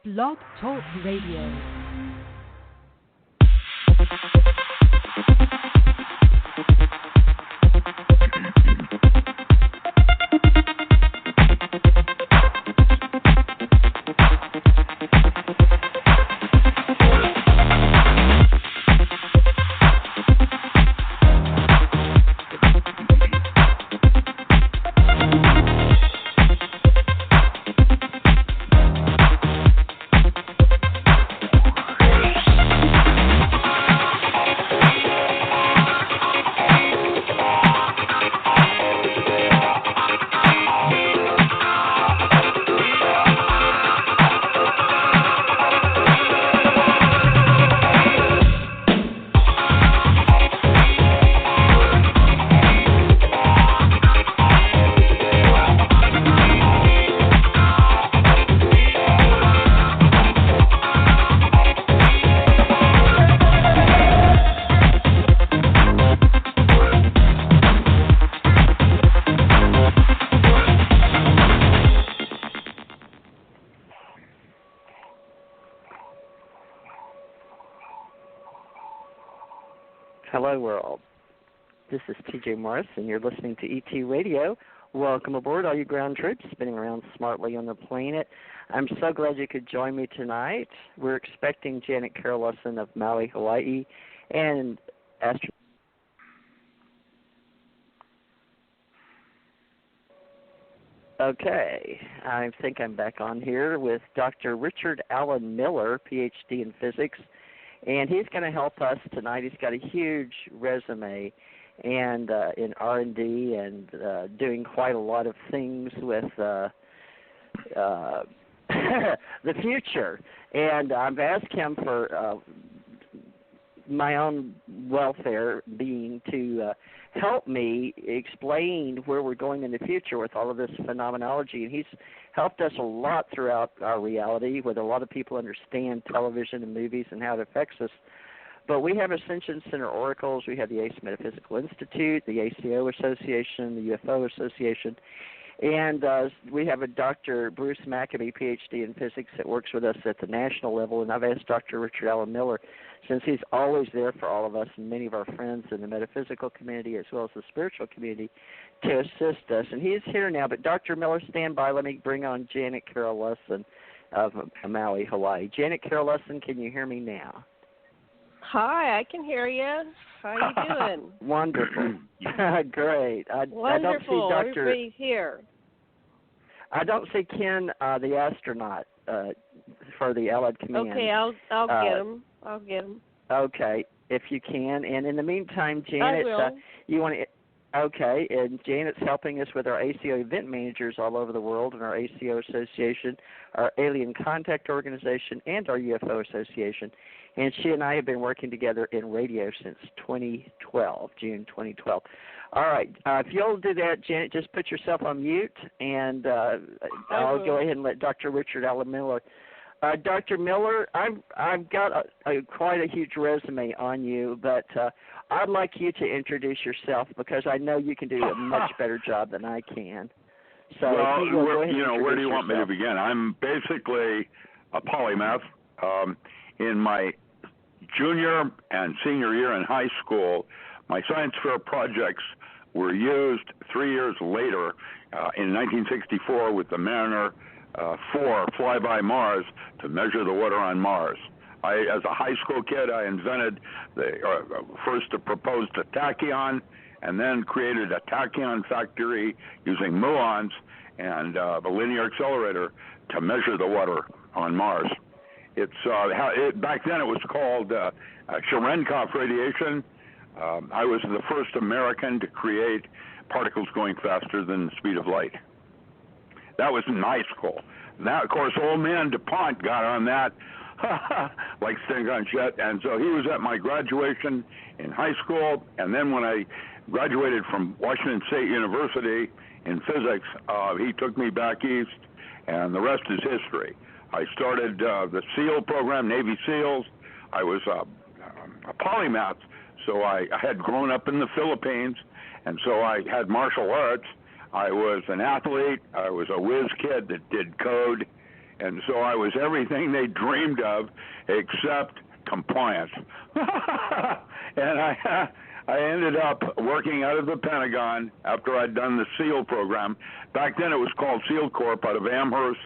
Blog Talk Radio. Hello, world. This is TJ Morris, and you're listening to ET Radio. Welcome aboard, all you ground troops spinning around smartly on the planet. I'm so glad you could join me tonight. We're expecting Janet Lessin of Maui, Hawaii, and Okay, I think I'm back on here with Dr. Richard Alan Miller, PhD in physics, and he's going to help us tonight. He's got a huge resume and in R&D and doing quite a lot of things with the future. And I've asked him for my own welfare being to help me explain where we're going in the future with all of this phenomenology. And he's helped us a lot throughout our reality, where a lot of people understand television and movies and how it affects us. But we have Ascension Center oracles. We have the ACE Metaphysical Institute, the ACO Association, the UFO Association. And we have a Dr. Bruce Maccabee, PhD in physics, that works with us at the national level. And I've asked Dr. Richard Alan Miller, since he's always there for all of us and many of our friends in the metaphysical community as well as the spiritual community, to assist us. And he's here now. But Dr. Miller, stand by. Let me bring on Janet Lessin of Maui, Hawaii. Janet Lessin, can you hear me now? Hi, I can hear you. How are you doing? Wonderful. Great. Wonderful. I don't see Dr. Everybody's here. I don't see Ken, the astronaut, for the Allied Command. Okay, I'll get him. I'll get him. Okay, if you can. And in the meantime, Janet, you want to... Okay, and Janet's helping us with our ACO event managers all over the world and our ACO Association, our Alien Contact Organization, and our UFO Association. And she and I have been working together in radio since 2012, June 2012. All right, if you'll do that, Janet, just put yourself on mute, and I'll go ahead and let Dr. Richard Alan Miller. Dr. Miller, I've got quite a huge resume on you, but I'd like you to introduce yourself because I know you can do a much better job than I can. So, well, where do you want yourself. me to begin? I'm basically a polymath. In my junior and senior year in high school, my science fair projects were used 3 years later in 1964 with the Mariner 4 flyby Mars to measure the water on Mars. As a high school kid, I invented the first proposed a tachyon, and then created a tachyon factory using muons and the linear accelerator to measure the water on Mars. Back then it was called Cherenkov radiation. I was the first American to create particles going faster than the speed of light. That was in high school. Now, of course, old man DuPont got on that like staying on jet, and so he was at my graduation in high school, and then when I graduated from Washington State University in physics, he took me back east, and the rest is history. I started the SEAL program, Navy SEALs. I was a polymath, so I had grown up in the Philippines, and so I had martial arts. I was an athlete. I was a whiz kid that did code, And so I was everything they dreamed of except compliant. And I ended up working out of the Pentagon after I'd done the SEAL program. Back then it was called SEAL Corp out of Amherst,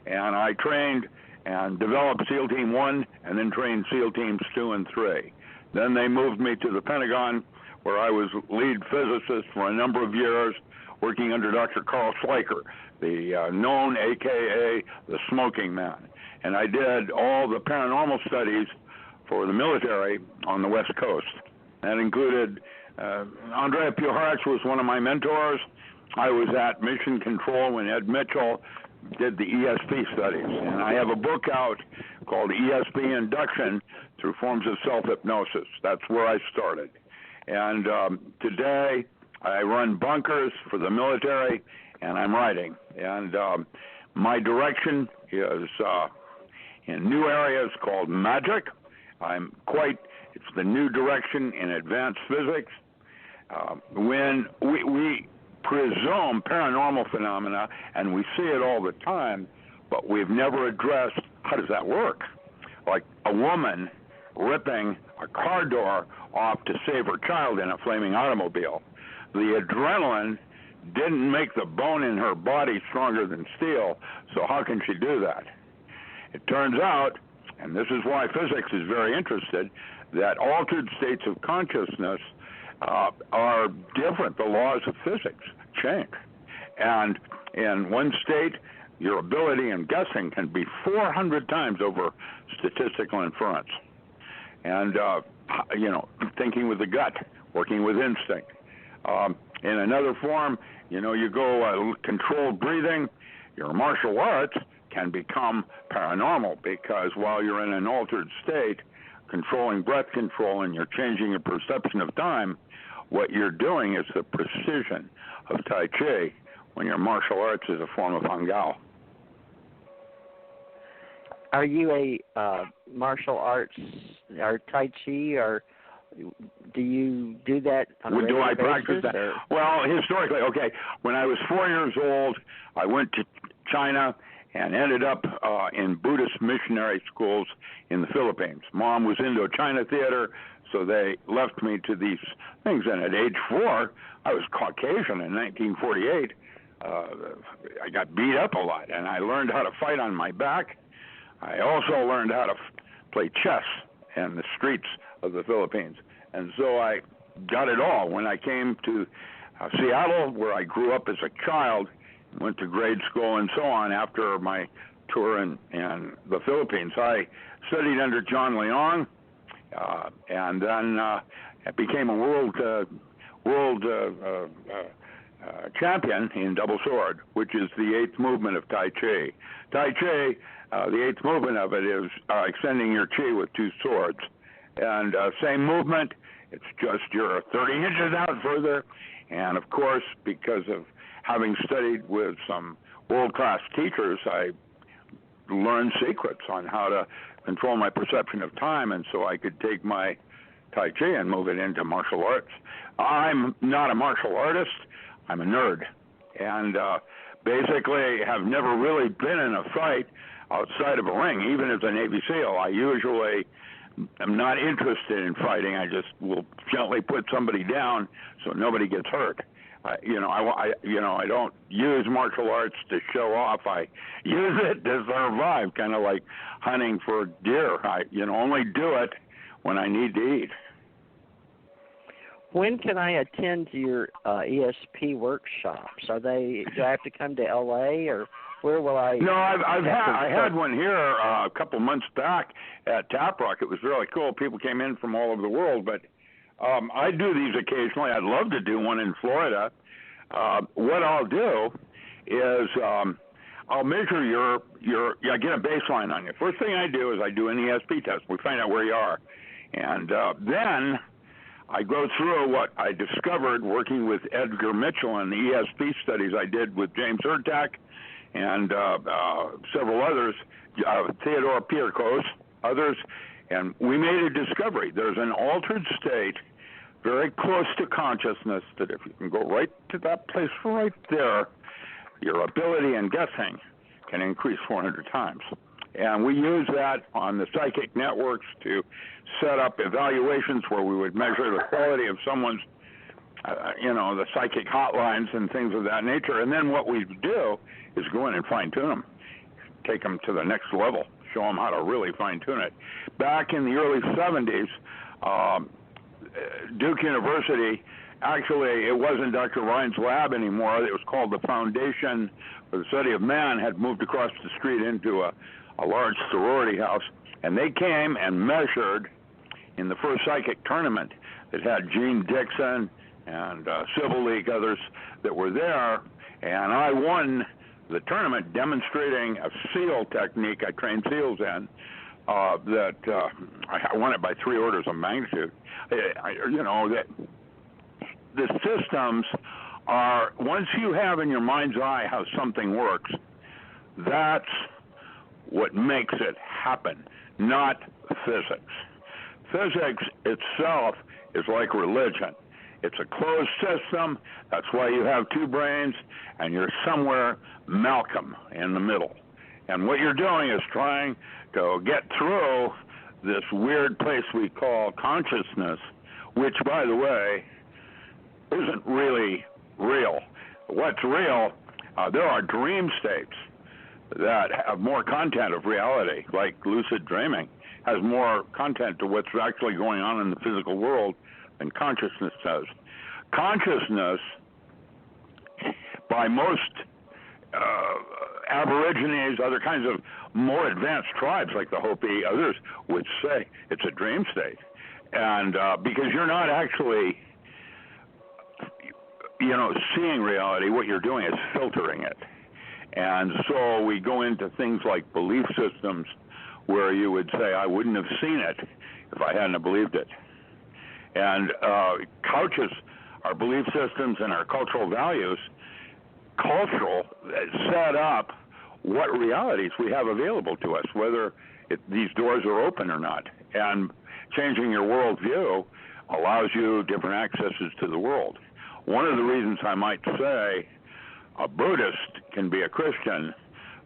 and I trained and developed SEAL Team 1 and then trained SEAL Teams 2 and 3. Then they moved me to the Pentagon, where I was lead physicist for a number of years, working under Dr. Carl Schleicher, the known AKA the Smoking Man. And I did all the paranormal studies for the military on the West Coast. That included Andrea Puharich was one of my mentors. I was at Mission Control when Ed Mitchell did the ESP studies. And I have a book out called ESP Induction Through Forms of Self-Hypnosis. That's where I started. And today I run bunkers for the military, and I'm writing. And my direction is in new areas called magic. It's the new direction in advanced physics. When we presume paranormal phenomena, and we see it all the time, but we've never addressed how does that work? Like a woman ripping a car door off to save her child in a flaming automobile. The adrenaline didn't make the bone in her body stronger than steel, so how can she do that? It turns out, and this is why physics is very interested, that altered states of consciousness are different. The laws of physics change. And in one state, your ability in guessing can be 400 times over statistical inference. And, thinking with the gut, working with instinct. In another form, you go controlled breathing, your martial arts can become paranormal because while you're in an altered state, controlling breath control and you're changing your perception of time, what you're doing is the precision of Tai Chi when your martial arts is a form of Hangao. Are you a martial arts or Tai Chi, or do you do that on a regular basis? Do I practice that? Or? Well, historically, okay. When I was 4 years old, I went to China and ended up in Buddhist missionary schools in the Philippines. Mom was Indochina theater, so they left me to these things. And at age 4, I was Caucasian in 1948. I got beat up a lot, and I learned how to fight on my back. I also learned how to play chess in the streets of the Philippines. And so I got it all. When I came to Seattle, where I grew up as a child, went to grade school and so on after my tour in the Philippines, I studied under John Leong, and then became a world champion in double sword, which is the 8th movement of Tai Chi. Tai Chi, the 8th movement of it is extending your chi with 2 swords. And same movement, it's just you're 30 inches out further. And of course, because of having studied with some world-class teachers, I learned secrets on how to control my perception of time, and so I could take my Tai Chi and move it into martial arts. I'm not a martial artist. I'm a nerd. And basically have never really been in a fight outside of a ring. Even as a Navy SEAL, I usually am not interested in fighting. I just will gently put somebody down so nobody gets hurt. I don't use martial arts to show off. I use it to survive, kind of like hunting for deer. I only do it when I need to eat. When can I attend your ESP workshops? Do I have to come to LA, or where will I? No, I had one here a couple months back at Tap Rock. It was really cool. People came in from all over the world, but I do these occasionally. I'd love to do one in Florida. What I'll do is I'll measure I get a baseline on you. First thing I do is I do an ESP test. We find out where you are, and then I go through what I discovered working with Edgar Mitchell and the ESP studies I did with James Urtak and several others, Theodore Piercos, others, and we made a discovery. There's an altered state very close to consciousness that if you can go right to that place right there, your ability in guessing can increase 400 times. And we use that on the psychic networks to set up evaluations where we would measure the quality of someone's, the psychic hotlines and things of that nature. And then what we do is go in and fine-tune them, take them to the next level, show them how to really fine-tune it. Back in the early 70s, Duke University, actually it wasn't Dr. Ryan's lab anymore, it was called the Foundation for the Study of Man, had moved across the street into a large sorority house, and they came and measured in the first psychic tournament that had Gene Dixon and Civil League, others that were there, and I won the tournament demonstrating a SEAL technique I trained SEALs in, I won it by 3 orders of magnitude. That the systems are, once you have in your mind's eye how something works, that's what makes it happen, not physics. Physics itself is like religion. It's a closed system. That's why you have 2 brains, and you're somewhere Malcolm in the middle. And what you're doing is trying to get through this weird place we call consciousness, which, by the way, isn't really real. What's real, there are dream states that have more content of reality, like lucid dreaming has more content to what's actually going on in the physical world than consciousness does. Consciousness, by most Aborigines, other kinds of more advanced tribes like the Hopi, others would say it's a dream state. And because you're not actually, seeing reality, what you're doing is filtering it. And so we go into things like belief systems where you would say, I wouldn't have seen it if I hadn't believed it. And couches our belief systems and our cultural values, set up what realities we have available to us, whether these doors are open or not. And changing your worldview allows you different accesses to the world. One of the reasons I might say a Buddhist can be a Christian,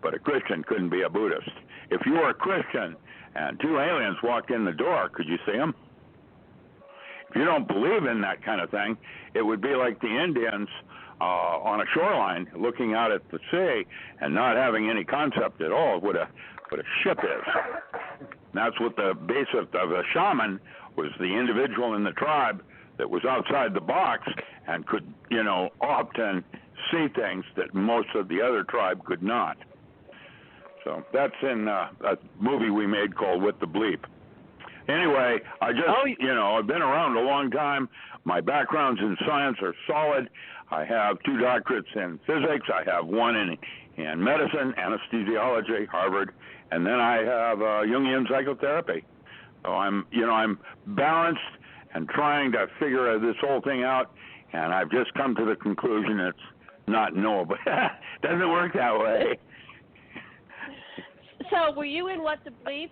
but a Christian couldn't be a Buddhist. If you were a Christian and 2 aliens walked in the door, could you see them? If you don't believe in that kind of thing, it would be like the Indians on a shoreline looking out at the sea and not having any concept at all of what a ship is. And that's what the basic of a shaman was, the individual in the tribe that was outside the box and could, often see things that most of the other tribe could not. So that's in a movie we made called What the Bleep. Anyway, I've been around a long time. My backgrounds in science are solid. I have 2 doctorates in physics. I have 1 in medicine, anesthesiology, Harvard, and then I have Jungian psychotherapy. So I'm balanced and trying to figure this whole thing out, and I've just come to the conclusion it's not knowable. Doesn't work that way. So were you in What the Bleep?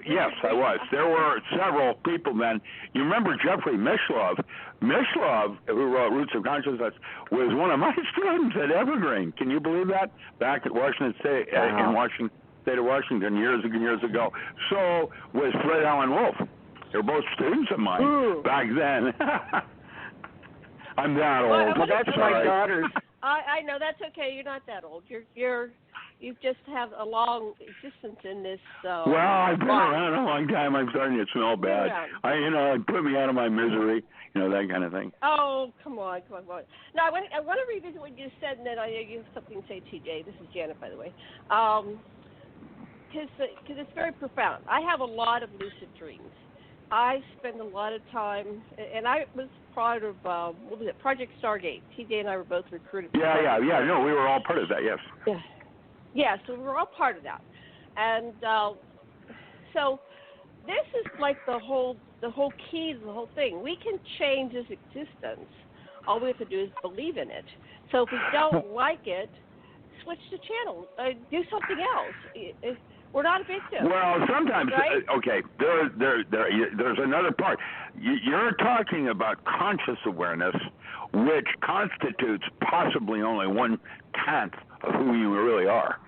Yes, I was. There were several people then. You remember Jeffrey Mishlove? Mishlove, who wrote Roots of Consciousness, was one of my students at Evergreen. Can you believe that? Back at Washington State, in Washington State of Washington, years ago. So was Fred Allen Wolf. They were both students of mine back then. I'm that old. Well, that's my daughter's. I know, that's okay. You're not that old. You just have a long existence in this. Well, I've been around a long time. I'm starting to smell bad. Put me out of my misery. That kind of thing. Oh, come on. Now, I want to revisit what you said, and then you have something to say, TJ. This is Janet, by the way. Because it's very profound. I have a lot of lucid dreams. I spend a lot of time, and I was part of, Project Stargate. TJ and I were both recruited. Yeah. No, we were all part of that, yes. Yeah, so we were all part of that. And so this is like the whole key to the whole thing. We can change this existence. All we have to do is believe in it. So if we don't like it, switch the channel. Do something else. We're not a victim. Well, sometimes, right? Okay, there's another part. You're talking about conscious awareness, which constitutes possibly only 1/10 who you really are.